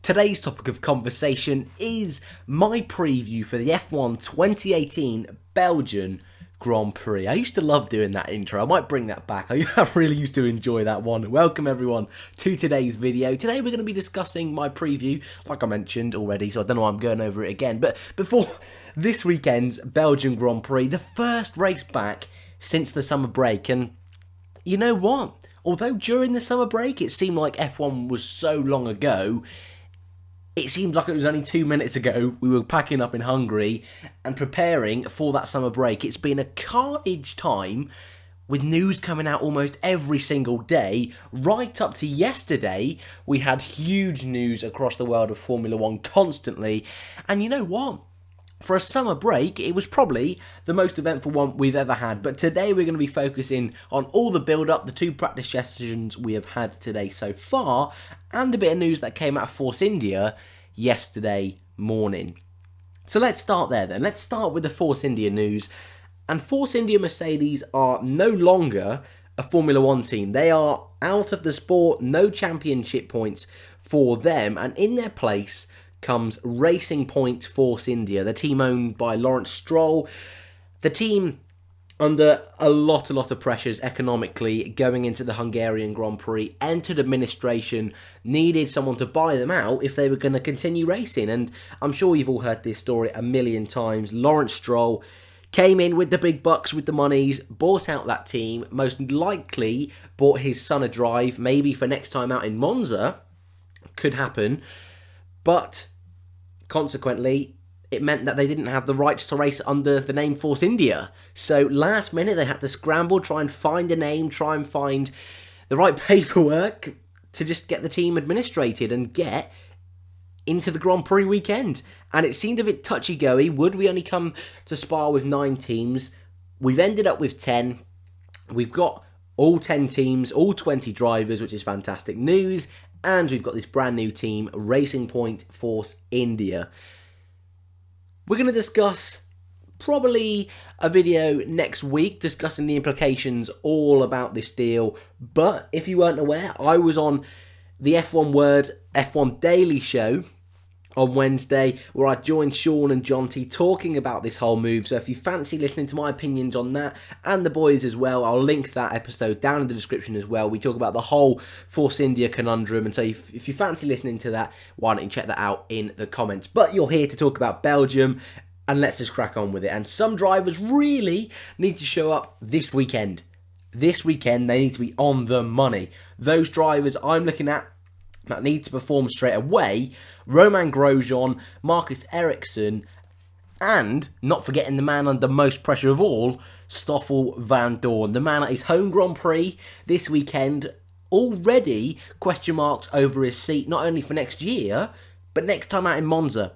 Today's topic of conversation is my preview for the F1 2018 Belgian Grand Prix. I used to love doing that intro. I might bring that back. I really used to enjoy that one. Welcome everyone to today's video. Today we're going to be discussing my preview, like I mentioned already, so I don't know why I'm going over it again. But before this weekend's Belgian Grand Prix, the first race back since the summer break. And you know what? Although during the summer break it seemed like F1 was so long ago, it seemed like it was only 2 minutes ago we were packing up in Hungary and preparing for that summer break. It's been a carnage time with news coming out almost every single day. Right up to yesterday, we had huge news across the world of Formula One constantly. And you know what? For a summer break, it was probably the most eventful one we've ever had. But today we're going to be focusing on all the build-up, the 2 practice sessions we have had today so far, and a bit of news that came out of Force India yesterday morning. So let's start there then. Let's start with the Force India news. And Force India Mercedes are no longer a Formula One team. They are out of the sport, no championship points for them, and in their place comes Racing Point Force India, the team owned by Lawrence Stroll. The team under a lot of pressures economically going into the Hungarian Grand Prix, entered administration, needed someone to buy them out if they were going to continue racing. And I'm sure you've all heard this story a million times. Lawrence Stroll came in with the big bucks, with the monies, bought out that team, most likely bought his son a drive, maybe for next time out in Monza. Could happen. But consequently, it meant that they didn't have the rights to race under the name Force India. So last minute they had to scramble, try and find a name, try and find the right paperwork to just get the team administrated and get into the Grand Prix weekend. And it seemed a bit touchy-going. Would we only come to Spa with 9 teams? We've ended up with 10. We've got all 10 teams, all 20 drivers, which is fantastic news. And we've got this brand new team, Racing Point Force India. We're going to discuss probably a video next week discussing the implications all about this deal. But if you weren't aware, I was on the F1 Word F1 Daily Show on Wednesday, where I joined Sean and Jonty talking about this whole move. So if you fancy listening to my opinions on that, and the boys as well, I'll link that episode down in the description as well. We talk about the whole Force India conundrum, and so if you fancy listening to that, why don't you check that out in the comments. But you're here to talk about Belgium, and let's just crack on with it. And some drivers really need to show up this weekend. This weekend, they need to be on the money. Those drivers I'm looking at that need to perform straight away: Romain Grosjean, Marcus Ericsson, and, not forgetting the man under most pressure of all, Stoffel Vandoorne, the man at his home Grand Prix this weekend. Already question marks over his seat, not only for next year, but next time out in Monza.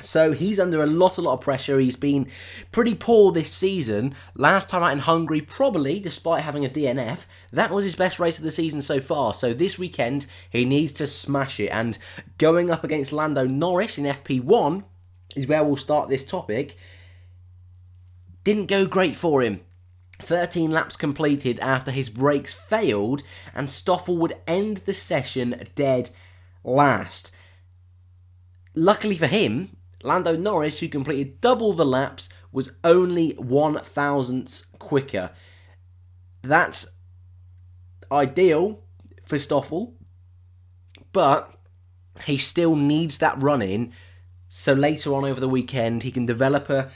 So he's under a lot of pressure. He's been pretty poor this season. Last time out in Hungary, probably, despite having a DNF, that was his best race of the season so far. So this weekend, he needs to smash it. And going up against Lando Norris in FP1 is where we'll start this topic. Didn't go great for him. 13 laps completed after his brakes failed, and Stoffel would end the session dead last. Luckily for him, Lando Norris, who completed double the laps, was only 1/1000th quicker. That's ideal for Stoffel, but he still needs that run in, so later on over the weekend he can develop a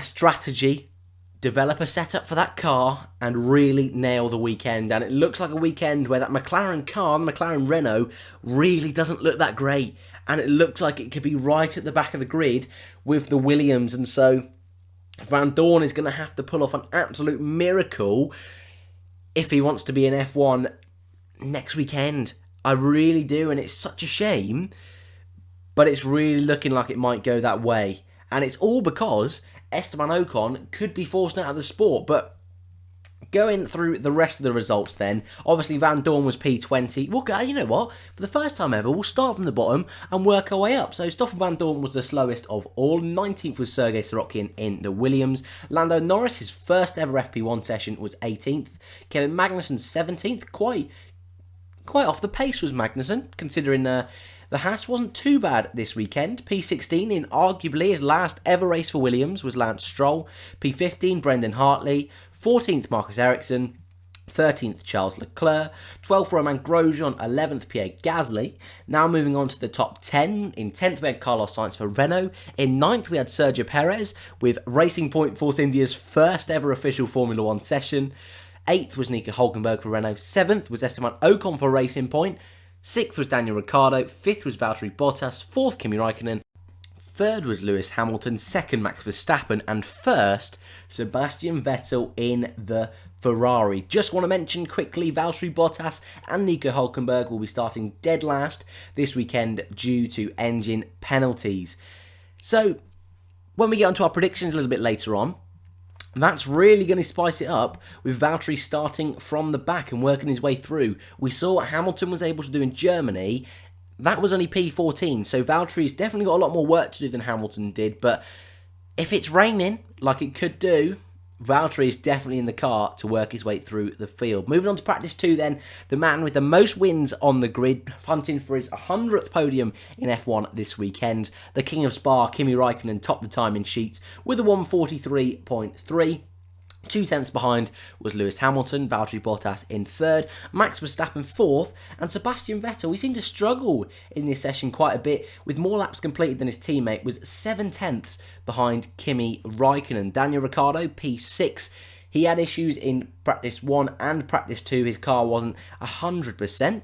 strategy, develop a setup for that car, and really nail the weekend. And it looks like a weekend where that McLaren car, the McLaren Renault, really doesn't look that great. And it looks like it could be right at the back of the grid with the Williams. And so Vandoorne is going to have to pull off an absolute miracle if he wants to be in F1 next weekend. I really do, and it's such a shame, but it's really looking like it might go that way. And it's all because Esteban Ocon could be forced out of the sport. But going through the rest of the results then, obviously Vandoorne was P20. Well, you know what? For the first time ever, we'll start from the bottom and work our way up. So Stoffel Vandoorne was the slowest of all. 19th was Sergei Sorokin in the Williams. Lando Norris, his first ever FP1 session, was 18th. Kevin Magnussen's 17th. Quite quite off the pace was Magnussen, considering the Haas wasn't too bad this weekend. P16 in arguably his last ever race for Williams was Lance Stroll. P15 Brendan Hartley. 14th Marcus Ericsson. 13th Charles Leclerc, 12th Romain Grosjean, 11th Pierre Gasly. Now moving on to the top 10. In 10th we had Carlos Sainz for Renault. In 9th we had Sergio Perez with Racing Point Force India's first ever official Formula 1 session. 8th was Nico Hülkenberg for Renault. 7th was Esteban Ocon for Racing Point. 6th was Daniel Ricciardo. 5th was Valtteri Bottas. 4th Kimi Raikkonen. 3rd was Lewis Hamilton. 2nd Max Verstappen. And 1st Sebastian Vettel in the Ferrari. Just want to mention quickly, Valtteri Bottas and Nico Hülkenberg will be starting dead last this weekend due to engine penalties. So, when we get onto our predictions a little bit later on, that's really going to spice it up with Valtteri starting from the back and working his way through. We saw what Hamilton was able to do in Germany. That was only P14, so Valtteri's definitely got a lot more work to do than Hamilton did, but if it's raining, like it could do, Valtteri is definitely in the car to work his way through the field. Moving on to practice 2 then, the man with the most wins on the grid, hunting for his 100th podium in F1 this weekend. The King of Spa, Kimi Raikkonen, topped the time in sheets with a 1:43.3. 2 tenths behind was Lewis Hamilton, Valtteri Bottas in 3rd, Max Verstappen 4th, and Sebastian Vettel, he seemed to struggle in this session quite a bit, with more laps completed than his teammate, was 7 tenths behind Kimi Raikkonen. Daniel Ricciardo, P6, he had issues in practice 1 and practice 2, his car wasn't 100%.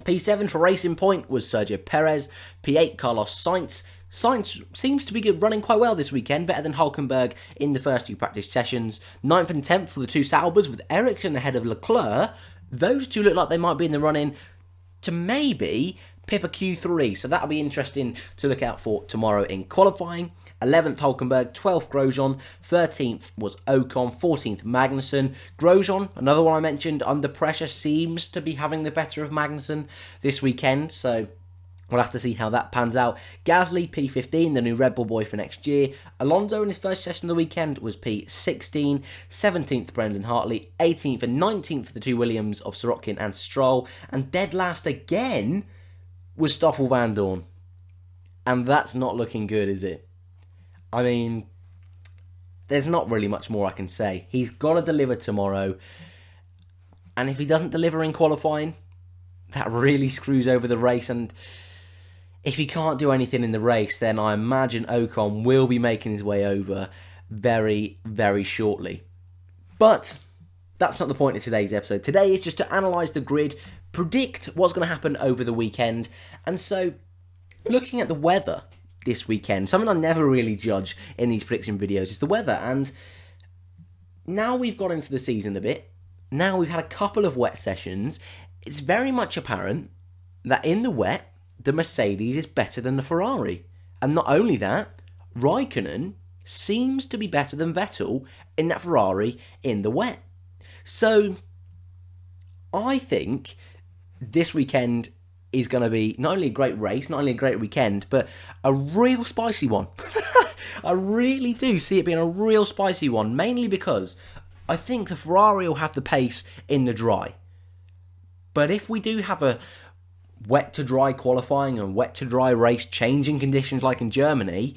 P7 for Racing Point was Sergio Perez, P8 Carlos Sainz. Sainz seems to be running quite well this weekend, better than Hülkenberg in the first 2 practice sessions. 9th and 10th for the 2 Saubers, with Ericsson ahead of Leclerc. Those two look like they might be in the run-in to maybe pip a Q3, so that'll be interesting to look out for tomorrow in qualifying. 11th Hülkenberg, 12th Grosjean, 13th was Ocon, 14th Magnussen. Grosjean, another one I mentioned, under pressure, seems to be having the better of Magnussen this weekend, so we'll have to see how that pans out. Gasly, P15, the new Red Bull boy for next year. Alonso in his first session of the weekend was P16. 17th, Brendan Hartley. 18th and 19th for the 2 Williams of Sorokin and Stroll. And dead last again was Stoffel Van Dorn. And that's not looking good, is it? I mean, there's not really much more I can say. He's got to deliver tomorrow. And if he doesn't deliver in qualifying, that really screws over the race. And if he can't do anything in the race, then I imagine Ocon will be making his way over very, very shortly. But that's not the point of today's episode. Today is just to analyse the grid, predict what's going to happen over the weekend. And so, looking at the weather this weekend, something I never really judge in these prediction videos is the weather. And now we've got into the season a bit, now we've had a couple of wet sessions, it's very much apparent that in the wet, the Mercedes is better than the Ferrari. And not only that, Raikkonen seems to be better than Vettel in that Ferrari in the wet. So, I think this weekend is going to be not only a great race, not only a great weekend, but a real spicy one. I really do see it being a real spicy one, mainly because I think the Ferrari will have the pace in the dry. But if we do have a wet to dry qualifying and wet to dry race, changing conditions like in Germany,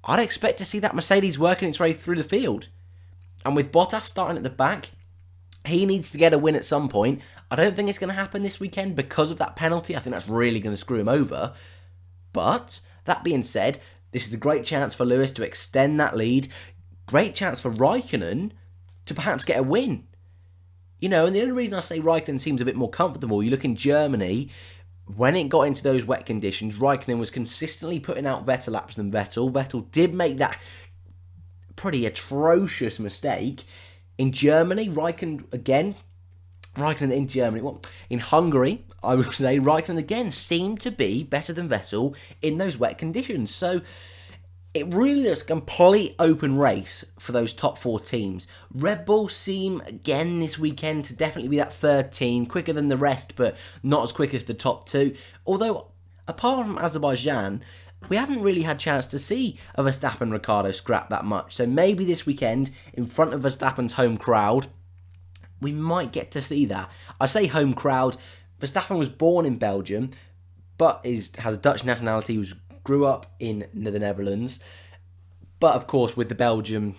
I'd expect to see that Mercedes working its way through the field. And with Bottas starting at the back, he needs to get a win at some point. I don't think it's going to happen this weekend because of that penalty. I think that's really going to screw him over. But, that being said, this is a great chance for Lewis to extend that lead. Great chance for Raikkonen to perhaps get a win. You know, and the only reason I say Raikkonen seems a bit more comfortable, you look in Germany, when it got into those wet conditions, Raikkonen was consistently putting out better laps than Vettel. Vettel did make that pretty atrocious mistake. In Germany, Raikkonen in Germany, well, in Hungary, I would say Raikkonen again seemed to be better than Vettel in those wet conditions. So it really is a complete open race for those top 4 teams. Red Bull seem, again this weekend, to definitely be that 3rd team, quicker than the rest, but not as quick as the top 2. Although, apart from Azerbaijan, we haven't really had a chance to see a Verstappen-Ricciardo scrap that much. So maybe this weekend, in front of Verstappen's home crowd, we might get to see that. I say home crowd. Verstappen was born in Belgium, but has Dutch nationality, grew up in the Netherlands. But of course, with the Belgium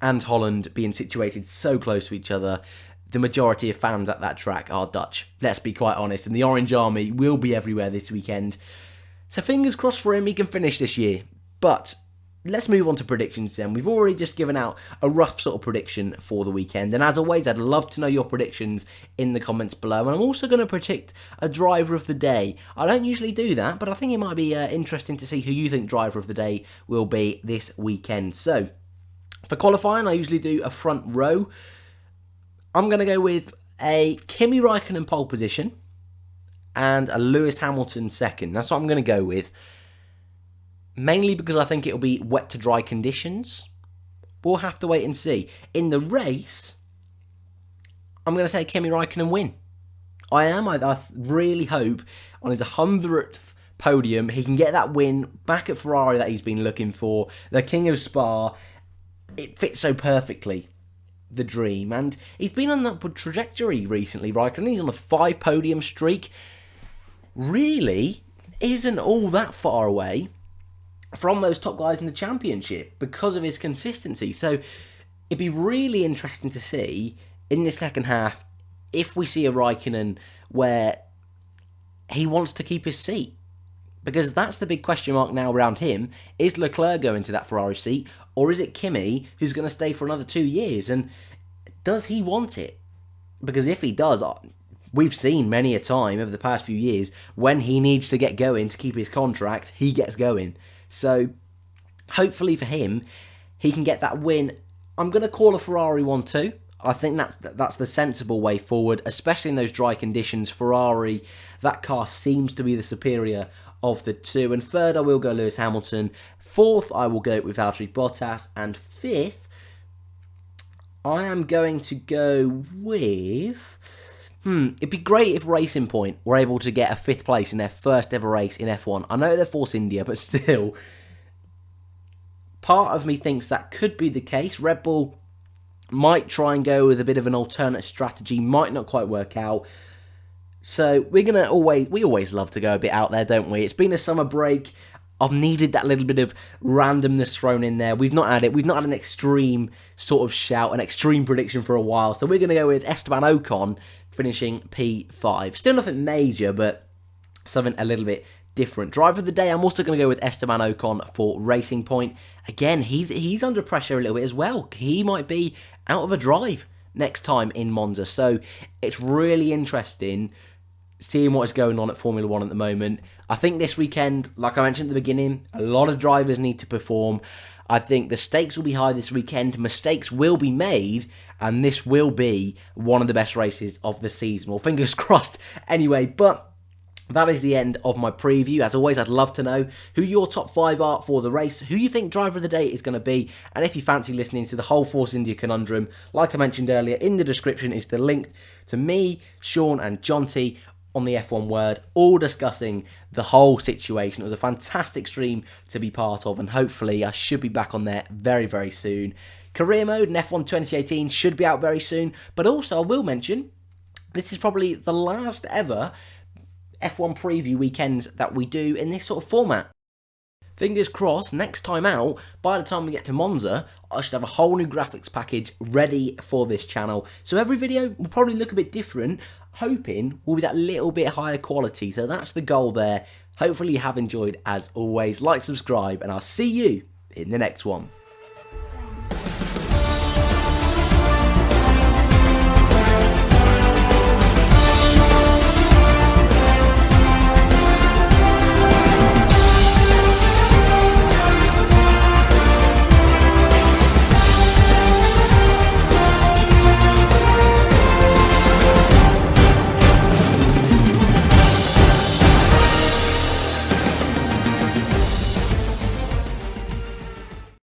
and Holland being situated so close to each other, the majority of fans at that track are Dutch. Let's be quite honest. And the Orange Army will be everywhere this weekend. So fingers crossed for him, he can finish this year. But let's move on to predictions then. We've already just given out a rough sort of prediction for the weekend. And as always, I'd love to know your predictions in the comments below. And I'm also going to predict a driver of the day. I don't usually do that, but I think it might be interesting to see who you think driver of the day will be this weekend. So for qualifying, I usually do a front row. I'm going to go with a Kimi Räikkönen pole position and a Lewis Hamilton second. That's what I'm going to go with. Mainly because I think it'll be wet to dry conditions. We'll have to wait and see. In the race, I'm going to say Kimi Räikkönen win. I really hope on his 100th podium he can get that win back at Ferrari that he's been looking for. The King of Spa. It fits so perfectly. The dream. And he's been on that upward trajectory recently, Räikkönen. He's on a 5 podium streak. Really isn't all that far away from those top guys in the championship because of his consistency. So it'd be really interesting to see in the second half if we see a Räikkönen where he wants to keep his seat. Because that's the big question mark now around him. Is Leclerc going to that Ferrari seat? Or is it Kimi who's going to stay for another 2 years? And does he want it? Because if he does, we've seen many a time over the past few years when he needs to get going to keep his contract, he gets going. So, hopefully for him, he can get that win. I'm going to call a Ferrari 1-2. I think that's the sensible way forward, especially in those dry conditions. Ferrari, that car seems to be the superior of the two. And third, I will go Lewis Hamilton. Fourth, I will go with Valtteri Bottas. And fifth, I am going to go with... It'd be great if Racing Point were able to get a 5th place in their first ever race in F1. I know they're Force India, but still, part of me thinks that could be the case. Red Bull might try and go with a bit of an alternate strategy, might not quite work out. So we always love to go a bit out there, don't we? It's been a summer break. I've needed that little bit of randomness thrown in there. We've not had it. We've not had an extreme sort of shout, an extreme prediction for a while. So we're going to go with Esteban Ocon finishing P5. Still nothing major, but something a little bit different. Driver of the day, I'm also going to go with Esteban Ocon for Racing Point. Again, he's under pressure a little bit as well. He might be out of a drive next time in Monza. So it's really interesting seeing what is going on at Formula 1 at the moment. I think this weekend, like I mentioned at the beginning, a lot of drivers need to perform. I think the stakes will be high this weekend, mistakes will be made, and this will be one of the best races of the season. Well, fingers crossed anyway, but that is the end of my preview. As always, I'd love to know who your top 5 are for the race, who you think driver of the day is going to be, and if you fancy listening to the whole Force India conundrum, like I mentioned earlier, in the description is the link to me, Sean, and Jonty on the F1 Word, all discussing the whole situation. It was a fantastic stream to be part of, and hopefully I should be back on there very, very soon. Career Mode and F1 2018 should be out very soon, but also I will mention, this is probably the last ever F1 preview weekends that we do in this sort of format. Fingers crossed, next time out, by the time we get to Monza, I should have a whole new graphics package ready for this channel. So every video will probably look a bit different, hoping will be that little bit higher quality. So that's the goal there. Hopefully you have enjoyed as always. Like, subscribe, and I'll see you in the next one.